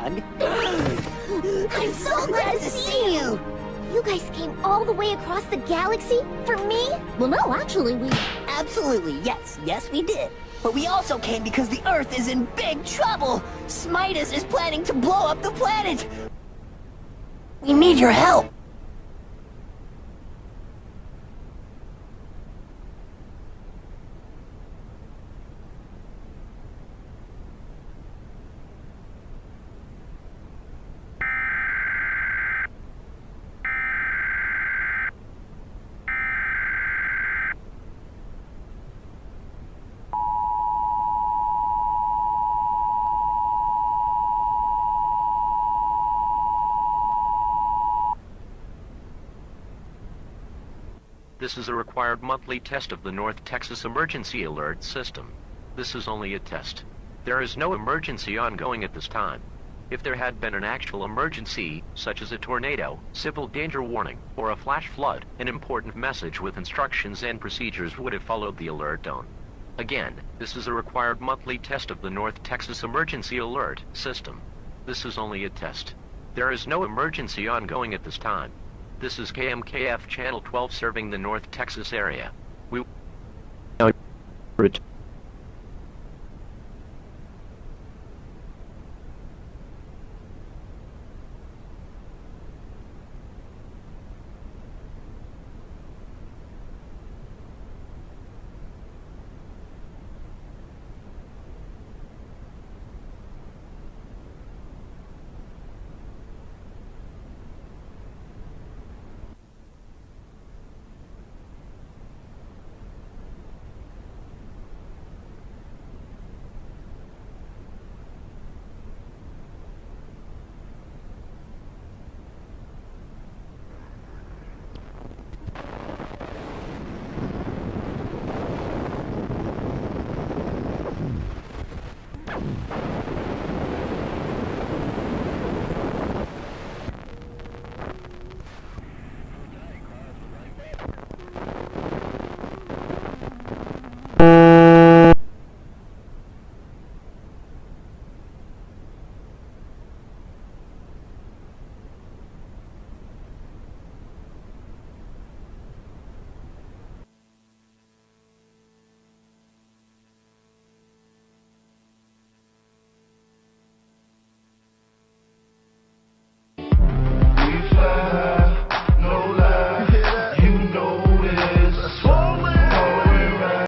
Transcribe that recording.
hug. I'm so glad to see you! You guys came all the way across the galaxy for me? Well, no, actually, we... Absolutely, yes. Yes, we did. But we also came because the Earth is in big trouble! Smitus is planning to blow up the planet! We need your help! This is a required monthly test of the North Texas Emergency Alert System. This is only a test. There is no emergency ongoing at this time. If there had been an actual emergency, such as a tornado, civil danger warning, or a flash flood, an important message with instructions and procedures would have followed the alert tone. Again, this is a required monthly test of the North Texas Emergency Alert System. This is only a test. There is no emergency ongoing at this time. This is KMKF Channel 12 serving the North Texas area. We